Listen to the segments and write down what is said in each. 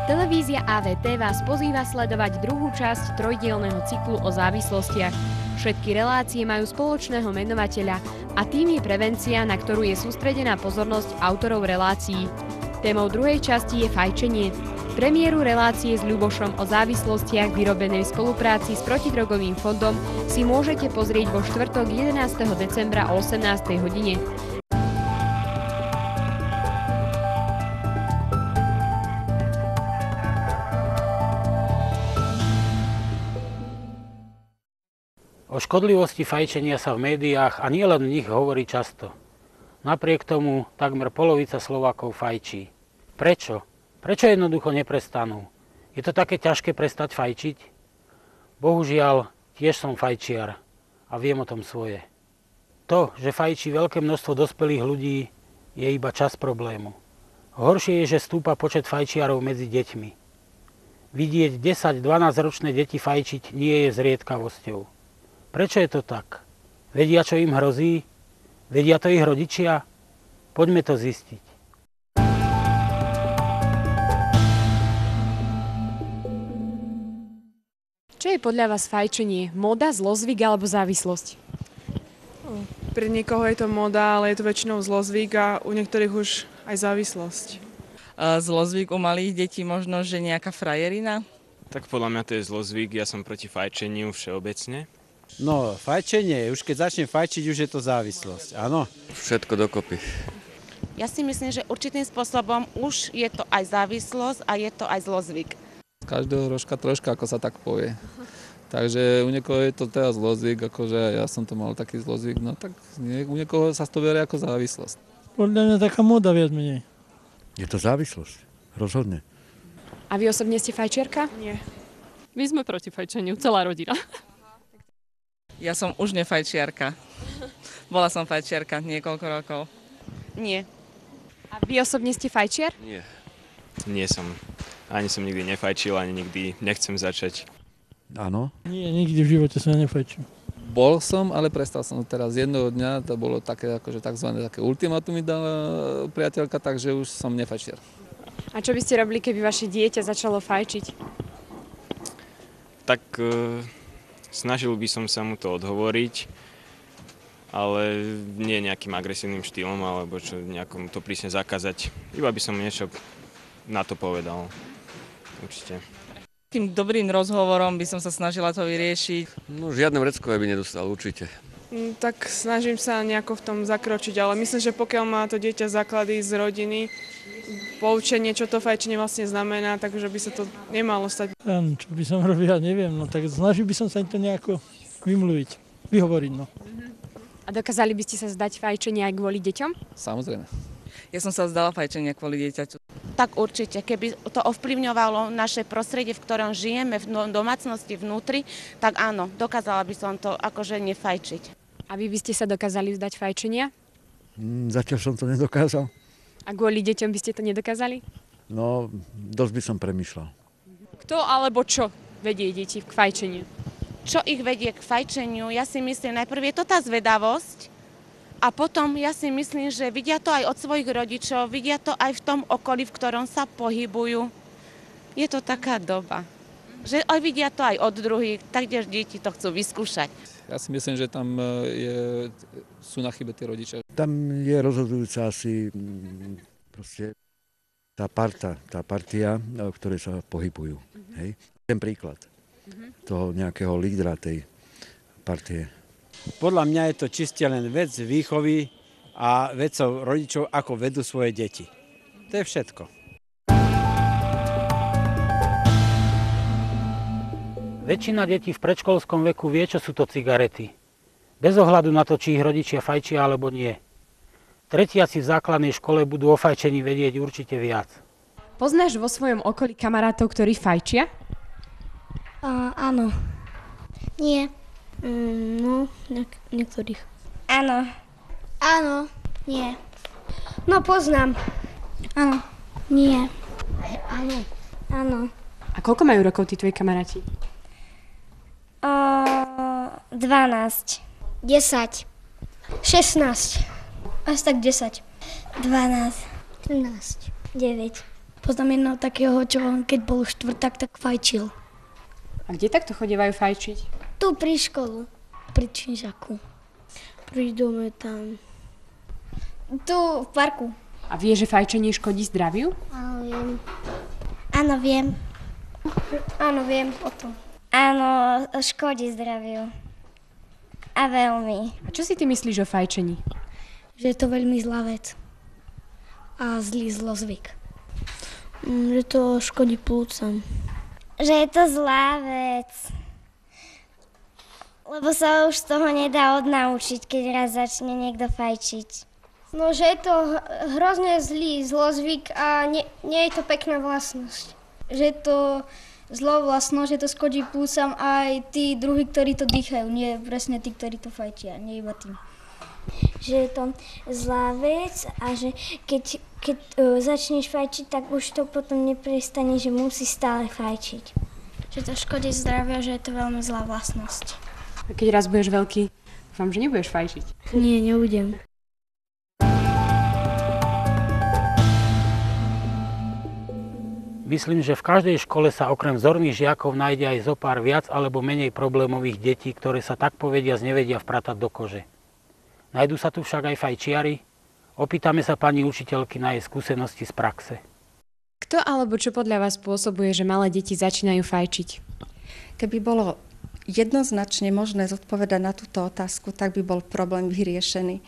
Televízia AVT vás pozýva sledovať druhú časť trojdielneho cyklu o závislostiach. Všetky relácie majú spoločného menovateľa a tým je prevencia, na ktorú je sústredená pozornosť autorov relácií. Témou druhej časti je fajčenie. Premiéru relácie s Ľubošom o závislostiach vyrobenej v spolupráci s Protidrogovým fondom si môžete pozrieť vo štvrtok 11. decembra o 18. hodine. O škodlivosti fajčenia sa v médiách a nielen v nich hovorí často. Napriek tomu takmer polovica Slovákov fajčí. Prečo? Prečo jednoducho neprestanú? Je to také ťažké prestať fajčiť? Bohužiaľ, tiež som fajčiar a viem o tom svoje. To, že fajčí veľké množstvo dospelých ľudí, je iba čas problému. Horšie je, že stúpa počet fajčiarov medzi deťmi. Vidieť 10-12 ročné deti fajčiť nie je zriedkavosťou. Prečo je to tak? Vedia, čo im hrozí? Vedia to ich rodičia? Poďme to zistiť. Čo je podľa vás fajčenie? Móda, zlozvyk alebo závislosť? Pre niekoho je to móda, ale je to väčšinou zlozvyk a u niektorých už aj závislosť. Zlozvyk u malých detí možno, že nejaká frajerina? Tak podľa mňa to je zlozvyk, ja som proti fajčeniu všeobecne. No, fajčenie, už keď začne fajčiť, už je to závislosť, áno? Všetko dokopy. Ja si myslím, že určitým spôsobom už je to aj závislosť a je to aj zlozvyk. Z každého rožka troška, ako sa tak povie. Takže u niekoho je to teraz zlozvyk, akože ja som to mal taký zlozvyk, no tak u niekoho sa to berie ako závislosť. Podľa mňa taká móda viac menej. Je to závislosť, rozhodne. A vy osobne ste fajčiarka? Nie. My sme proti fajčeniu, celá rodina. Ja som už nefajčiarka. Bola som fajčiarka niekoľko rokov. Nie. A vy osobne ste fajčiar? Nie. Nie som. Ani som nikdy nefajčil, ani nikdy nechcem začať. Áno. Nie, nikdy v živote som nefajčil. Bol som, ale prestal som teraz jedného dňa, to bolo také, akože takzvané také ultimátum mi dala priateľka, takže už som nefajčiar. A čo by ste robili, keby vaše dieťa začalo fajčiť? Tak snažil by som sa mu to odhovoriť, ale nie nejakým agresívnym štýlom, alebo čo nejakom to prísne zakázať. Iba by som niečo na to povedal. Určite. Takým dobrým rozhovorom by som sa snažila to vyriešiť. No žiadne vreckové by nedostal, určite. Tak snažím sa nejako v tom zakročiť, ale myslím, že pokiaľ má to dieťa základy z rodiny, poučenie, čo to fajčenie vlastne znamená, takže by sa to nemalo stať. Čo by som robil, ja neviem, no tak snažil by som sa im to nejako vymluviť, vyhovoriť, no. A dokázali by ste sa zdať fajčenia aj kvôli deťom? Samozrejme. Ja som sa vzdala fajčenia kvôli dieťaťu. Tak určite, keby to ovplyvňovalo naše prostredie, v ktorom žijeme, v domácnosti vnútri, tak áno, dokázala by som to akože nefajčiť. A vy by ste sa dokázali vzdať fajčenia? Zatiaľ som to nedokázal. A kvôli deťom by ste to nedokázali? No, dosť by som premýšľal. Kto alebo čo vedie deti k fajčeniu? Čo ich vedie k fajčeniu? Ja si myslím, najprv je to tá zvedavosť a potom ja si myslím, že vidia to aj od svojich rodičov, vidia to aj v tom okolí, v ktorom sa pohybujú. Je to taká doba, že aj vidia to aj od druhých, takže deti to chcú vyskúšať. Ja si myslím, že tam sú na chybe tí rodičia. Tam je rozhodujúca asi proste tá partia, v ktorej sa pohybujú. Hej? Ten príklad toho nejakého lídra tej partie. Podľa mňa je to čiste len vec výchovy a vecou rodičov, ako vedú svoje deti. To je všetko. Väčšina detí v predškolskom veku vie, čo sú to cigarety. Bez ohľadu na to, či ich rodičia fajčia alebo nie. Tretiaci v základnej škole budú o fajčení vedieť určite viac. Poznáš vo svojom okolí kamarátov, ktorí fajčia? Áno. Nie. No, niektorých. Áno. Áno. Nie. No, poznám. Áno. Nie. Áno. Áno. A koľko majú rokov tí tvoji kamaráti? 12. 10. 16. Asi tak 10. 12. 13. 9. Poznám jedného takého, čo keď bol štvrták, tak fajčil. A kde takto chodievajú fajčiť? Tu pri školu, pri Činžaku. Pri dome tam. Tu v parku. A vie, že fajčenie škodí zdraviu? Áno, viem. Áno, viem. Áno, viem o tom. Áno, škodí zdraviu. A veľmi. A čo si ty myslíš o fajčení? Že je to veľmi zlá vec. A zlý zlozvyk. Že to škodí plúcam. Že je to zlá vec. Lebo sa už z toho nedá odnaučiť, keď raz začne niekto fajčiť. No, že je to hrozne zlý zlozvyk a nie je to pekná vlastnosť. Že je to zlá vlastnosť, že to škodí plúcam aj tí druhí, ktorí to dýchajú. Nie presne tí, ktorí to fajčia, nie iba tí. Že je to zlá vec a že keď začneš fajčiť, tak už to potom neprestane, že musí stále fajčiť. Že to škodí zdravia, že je to veľmi zlá vlastnosť. A keď raz budeš veľký, dúfam, že nebudeš fajčiť. Nie, nebudem. Myslím, že v každej škole sa okrem vzorných žiakov nájde aj zo pár viac alebo menej problémových detí, ktoré sa tak povediac nevedia vpratať do kože. Najdú sa tu však aj fajčiari? Opýtame sa pani učiteľky na jej skúsenosti z praxe. Kto alebo čo podľa vás spôsobuje, že malé deti začínajú fajčiť? Keby bolo jednoznačne možné zodpovedať na túto otázku, tak by bol problém vyriešený.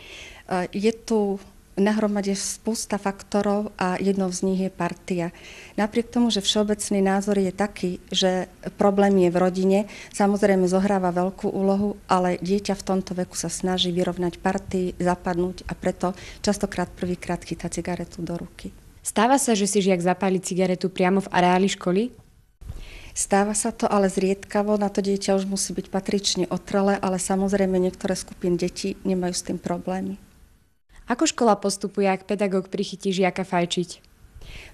Je tu nahromade spústa faktorov a jednou z nich je partia. Napriek tomu, že všeobecný názor je taký, že problém je v rodine, samozrejme zohráva veľkú úlohu, ale dieťa v tomto veku sa snaží vyrovnať partii, zapadnúť a preto častokrát prvýkrát chytá cigaretu do ruky. Stáva sa, že si žiak zapáli cigaretu priamo v areáli školy? Stáva sa to, ale zriedkavo, na to dieťa už musí byť patrične otrelé, ale samozrejme niektoré skupiny detí nemajú s tým problémy. Ako škola postupuje, ak pedagóg prichytí žiaka fajčiť?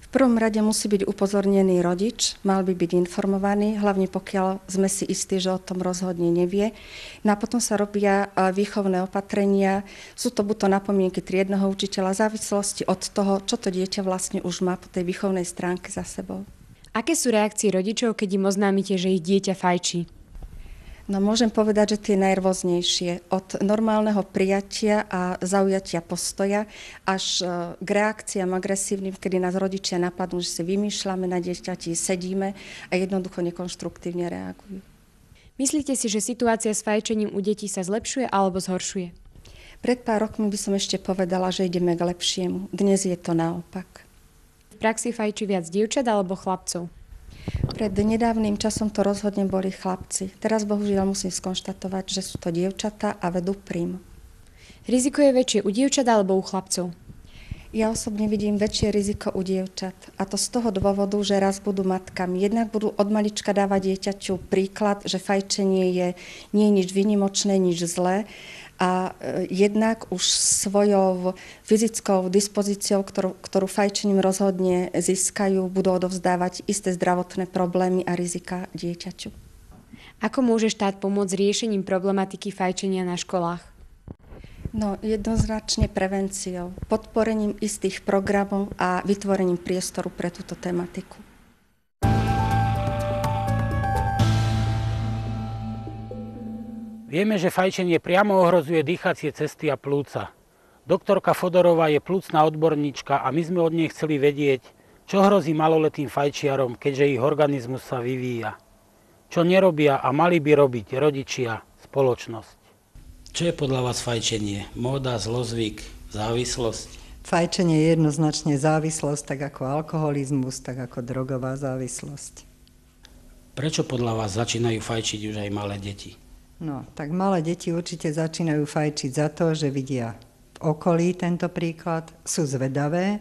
V prvom rade musí byť upozornený rodič, mal by byť informovaný, hlavne pokiaľ sme si istí, že o tom rozhodne nevie. No a potom sa robia výchovné opatrenia. Sú to buď to napomienky triedneho učiteľa, v závislosti od toho, čo to dieťa vlastne už má po tej výchovnej stránke za sebou. Aké sú reakcie rodičov, keď im oznámite, že ich dieťa fajčí? No môžem povedať, že tie najrôznejšie. Od normálneho prijatia a zaujatia postoja až k reakciám agresívnym, kedy nás rodičia napadnú, že si vymýšľame na dieťati, sedíme a jednoducho nekonštruktívne reagujú. Myslíte si, že situácia s fajčením u detí sa zlepšuje alebo zhoršuje? Pred pár rokmi by som ešte povedala, že ideme k lepšiemu. Dnes je to naopak. V praxi fajčí viac dievčat alebo chlapcov? Pred nedávnym časom to rozhodne boli chlapci. Teraz bohužiaľ musím skonštatovať, že sú to dievčatá a vedú prim. Riziko je väčšie u dievčat alebo u chlapcov? Ja osobne vidím väčšie riziko u dievčat. A to z toho dôvodu, že raz budú matkami. Jednak budú od malička dávať dieťaťu príklad, že fajčenie nie je nič výnimočné, nič zlé. A jednak už svojou fyzickou dispozíciou, ktorú fajčením rozhodne získajú, budú odovzdávať isté zdravotné problémy a rizika dieťaťu. Ako môže štát pomôcť riešením problematiky fajčenia na školách? No, jednoznačne prevenciou, podporením istých programov a vytvorením priestoru pre túto tematiku. Vieme, že fajčenie priamo ohrozuje dýchacie cesty a plúca. Doktorka Fodorová je plúcna odborníčka a my sme od nej chceli vedieť, čo hrozí maloletým fajčiarom, keďže ich organizmus sa vyvíja. Čo nerobia a mali by robiť rodičia, spoločnosť. Čo je podľa vás fajčenie? Móda, zlozvyk, závislosť? Fajčenie je jednoznačne závislosť, tak ako alkoholizmus, tak ako drogová závislosť. Prečo podľa vás začínajú fajčiť už aj malé deti? No, tak malé deti určite začínajú fajčiť za to, že vidia v okolí tento príklad, sú zvedavé,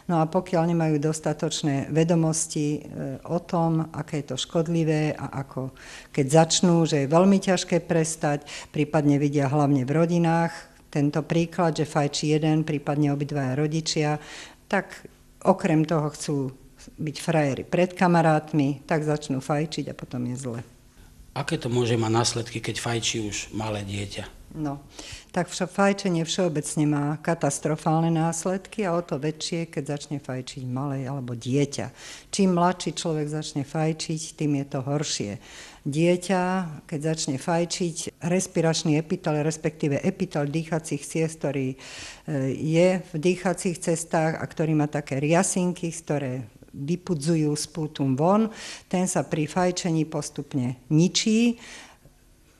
no a pokiaľ nemajú dostatočné vedomosti o tom, aké je to škodlivé a ako keď začnú, že je veľmi ťažké prestať, prípadne vidia hlavne v rodinách tento príklad, že fajčí jeden, prípadne obidvaja rodičia, tak okrem toho chcú byť frajeri pred kamarátmi, tak začnú fajčiť a potom je zle. Aké to môže mať následky, keď fajčí už malé dieťa? No, tak fajčenie všeobecne má katastrofálne následky a o to väčšie, keď začne fajčiť malé alebo dieťa. Čím mladší človek začne fajčiť, tým je to horšie. Dieťa, keď začne fajčiť, respiračný epitel, respektíve epitel dýchacích ciest, ktorý je v dýchacích cestách a ktorý má také riasinky, ktoré vypudzujú sputum von, ten sa pri fajčení postupne ničí.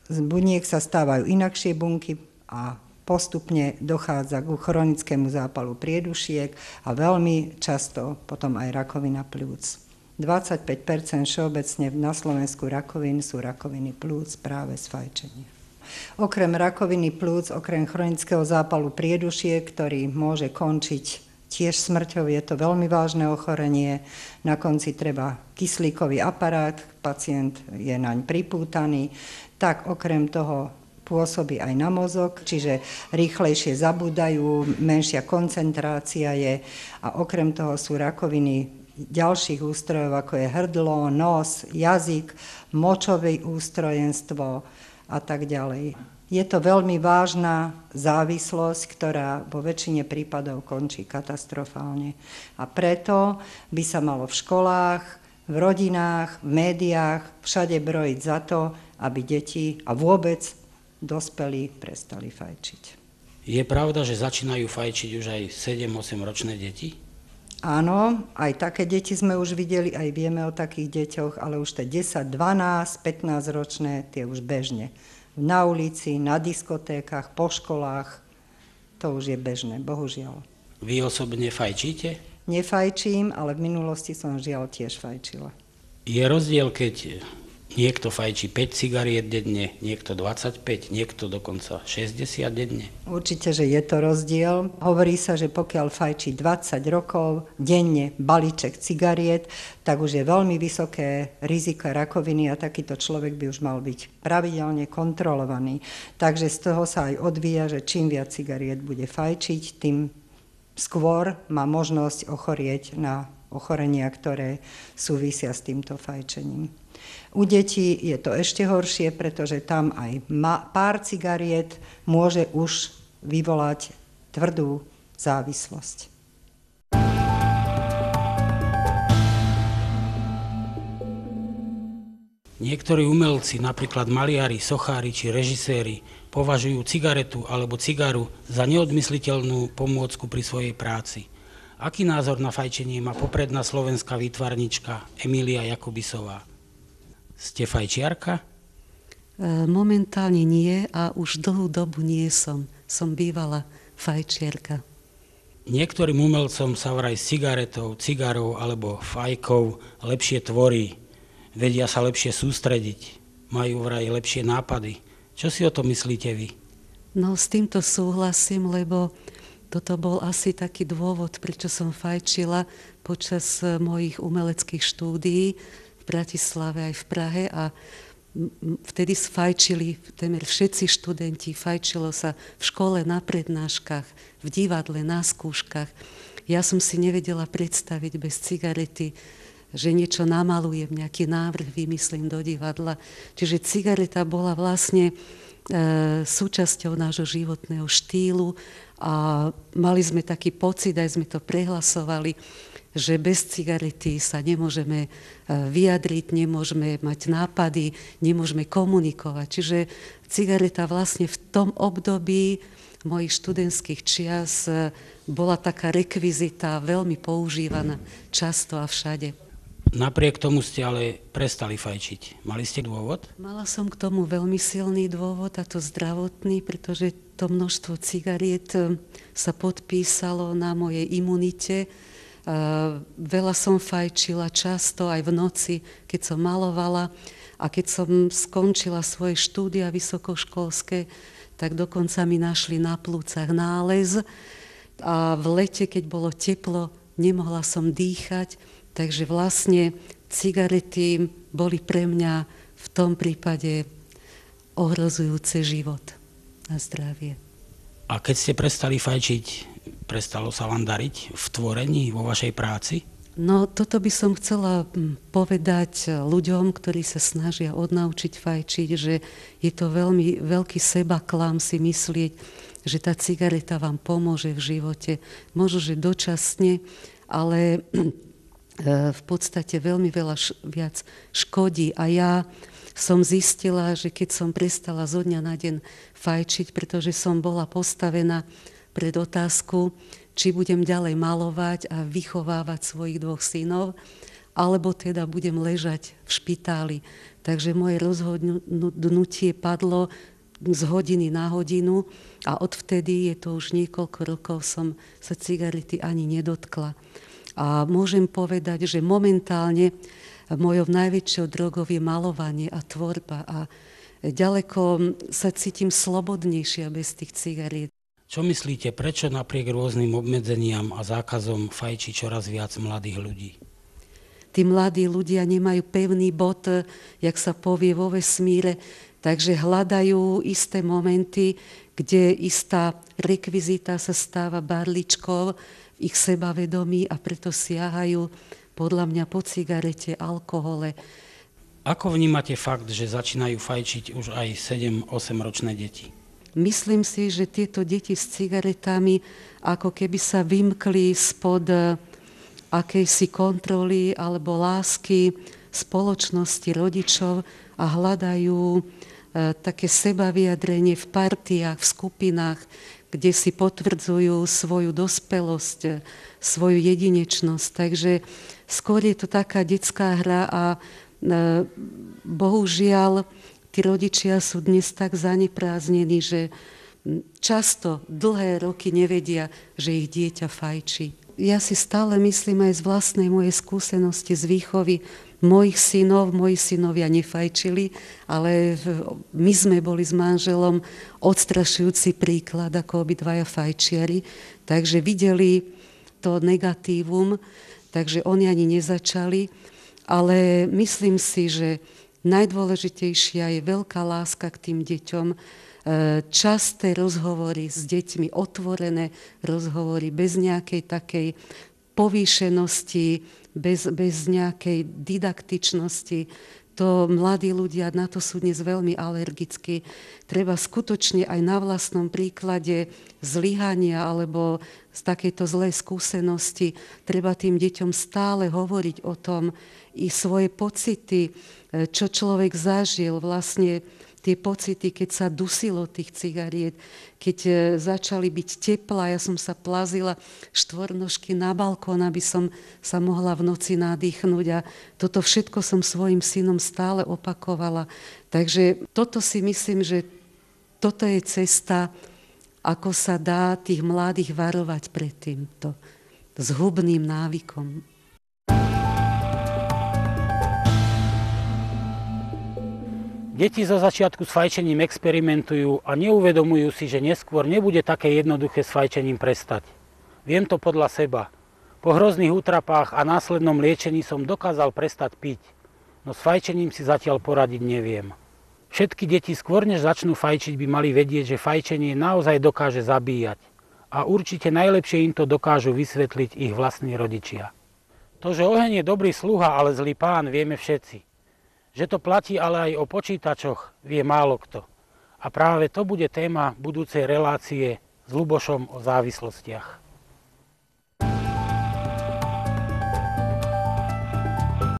Z buniek sa stávajú inakšie bunky a postupne dochádza k chronickému zápalu priedušiek a veľmi často potom aj rakovina pľúc. 25% všeobecne na Slovensku rakovín sú rakoviny pľúc práve z fajčenia. Okrem rakoviny pľúc, okrem chronického zápalu priedušiek, ktorý môže končiť tiež smrťou, je to veľmi vážne ochorenie. Na konci treba kyslíkový aparát, pacient je naň pripútaný. Tak okrem toho pôsobí aj na mozog, čiže rýchlejšie zabúdajú, menšia koncentrácia je a okrem toho sú rakoviny ďalších ústrojov, ako je hrdlo, nos, jazyk, močové ústrojenstvo a tak ďalej. Je to veľmi vážna závislosť, ktorá vo väčšine prípadov končí katastrofálne. A preto by sa malo v školách, v rodinách, v médiách všade brojiť za to, aby deti a vôbec dospelí prestali fajčiť. Je pravda, že začínajú fajčiť už aj 7-8 ročné deti? Áno, aj také deti sme už videli, aj vieme o takých deťoch, ale už tie 10, 12, 15 ročné, tie už bežne. Na ulici, na diskotékach, po školách, to už je bežné, bohužiaľ. Vy osobne fajčíte? Nefajčím, ale v minulosti som žiaľ tiež fajčila. Je rozdiel, keď niekto fajčí 5 cigariet denne, niekto 25, niekto dokonca 60 denne? Určite, že je to rozdiel. Hovorí sa, že pokiaľ fajčí 20 rokov denne balíček cigariet, tak už je veľmi vysoké riziko rakoviny a takýto človek by už mal byť pravidelne kontrolovaný. Takže z toho sa aj odvíja, že čím viac cigariet bude fajčiť, tým skôr má možnosť ochorieť na ochorenia, ktoré súvisia s týmto fajčením. U detí je to ešte horšie, pretože tam aj pár cigariet môže už vyvolať tvrdú závislosť. Niektorí umelci, napríklad maliari, sochári či režiséri, považujú cigaretu alebo cigaru za neodmysliteľnú pomôcku pri svojej práci. Aký názor na fajčenie má popredná slovenská výtvarnička Emília Jakubisová? Ste fajčiarka? Momentálne nie a už dlhú dobu nie som. Som bývala fajčiarka. Niektorým umelcom sa vraj s cigaretou, cigarou alebo fajkou lepšie tvorí. Vedia sa lepšie sústrediť. Majú vraj lepšie nápady. Čo si o to myslíte vy? No s týmto súhlasím, lebo toto bol asi taký dôvod, prečo som fajčila počas mojich umeleckých štúdií v Bratislave aj v Prahe a vtedy fajčili témer všetci študenti, fajčilo sa v škole na prednáškach, v divadle, na skúškach. Ja som si nevedela predstaviť bez cigarety, že niečo namalujem, nejaký návrh vymyslím do divadla. Čiže cigareta bola vlastne súčasťou nášho životného štýlu a mali sme taký pocit, aj sme to prehlasovali, že bez cigarety sa nemôžeme vyjadriť, nemôžeme mať nápady, nemôžeme komunikovať. Čiže cigareta vlastne v tom období mojich študentských čias bola taká rekvizita, veľmi používaná často a všade. Napriek tomu ste ale prestali fajčiť. Mali ste dôvod? Mala som k tomu veľmi silný dôvod, a to zdravotný, pretože to množstvo cigariet sa podpísalo na mojej imunite. Veľa som fajčila, často aj v noci, keď som malovala. A keď som skončila svoje štúdia vysokoškolské, tak dokonca mi našli na plúcach nález. A v lete, keď bolo teplo, nemohla som dýchať. Takže vlastne cigarety boli pre mňa v tom prípade ohrozujúce život a zdravie. A keď ste prestali fajčiť, prestalo sa vám dariť v tvorení, vo vašej práci? No, toto by som chcela povedať ľuďom, ktorí sa snažia odnaučiť fajčiť, že je to veľmi veľký sebaklam si myslieť, že tá cigareta vám pomôže v živote. Možno, že dočasne, ale v podstate veľmi veľa viac škodí. A ja som zistila, že keď som prestala zo dňa na deň fajčiť, pretože som bola postavená pred otázku, či budem ďalej malovať a vychovávať svojich 2 synov, alebo teda budem ležať v špitáli. Takže moje rozhodnutie padlo z hodiny na hodinu a odvtedy, je to už niekoľko rokov, som sa cigarety ani nedotkla. A môžem povedať, že momentálne mojou najväčšou drogou je malovanie a tvorba a ďaleko sa cítim slobodnejšia bez tých cigariet. Čo myslíte, prečo napriek rôznym obmedzeniam a zákazom fajčí čoraz viac mladých ľudí? Tí mladí ľudia nemajú pevný bod, jak sa povie, vo vesmíre, takže hľadajú isté momenty, kde istá rekvizita sa stáva barličkou v ich sebavedomí a preto siahajú podľa mňa po cigarete, alkohole. Ako vnímate fakt, že začínajú fajčiť už aj 7-8 ročné deti? Myslím si, že tieto deti s cigaretami ako keby sa vymkli spod akejsi kontroly alebo lásky spoločnosti rodičov a hľadajú také sebavyjadrenie v partiách, v skupinách, kde si potvrdzujú svoju dospelosť, svoju jedinečnosť. Takže skôr je to taká detská hra a bohužiaľ tí rodičia sú dnes tak zaneprázdnení, že často dlhé roky nevedia, že ich dieťa fajčí. Ja si stále myslím aj z vlastnej mojej skúsenosti z výchovy mojich synov. Moji synovia nefajčili, ale my sme boli s manželom odstrašujúci príklad, ako obidvaja fajčiari. Takže videli to negatívum, takže oni ani nezačali. Ale myslím si, že najdôležitejšia je veľká láska k tým deťom, časté rozhovory s deťmi, otvorené rozhovory, bez nejakej takej povýšenosti, bez nejakej didaktičnosti. To mladí ľudia na to sú dnes veľmi alergickí. Treba skutočne aj na vlastnom príklade zlyhania alebo z takejto zlej skúsenosti treba tým deťom stále hovoriť o tom i svoje pocity, čo človek zažil, vlastne tie pocity, keď sa dusilo tých cigariet, keď začali byť teplá, ja som sa plazila štvornožky na balkón, aby som sa mohla v noci nadýchnúť a toto všetko som svojim synom stále opakovala. Takže toto si myslím, že toto je cesta, ako sa dá tých mladých varovať pred týmto zhubným návykom. Deti zo začiatku s fajčením experimentujú a neuvedomujú si, že neskôr nebude také jednoduché s fajčením prestať. Viem to podľa seba. Po hrozných útrapách a následnom liečení som dokázal prestať piť, no s fajčením si zatiaľ poradiť neviem. Všetky deti skôr než začnú fajčiť by mali vedieť, že fajčenie naozaj dokáže zabíjať. A určite najlepšie im to dokážu vysvetliť ich vlastní rodičia. To, že oheň je dobrý sluha, ale zlý pán, vieme všetci. Že to platí ale aj o počítačoch, vie málo kto. A práve to bude téma budúcej relácie s Ľubošom o závislostiach.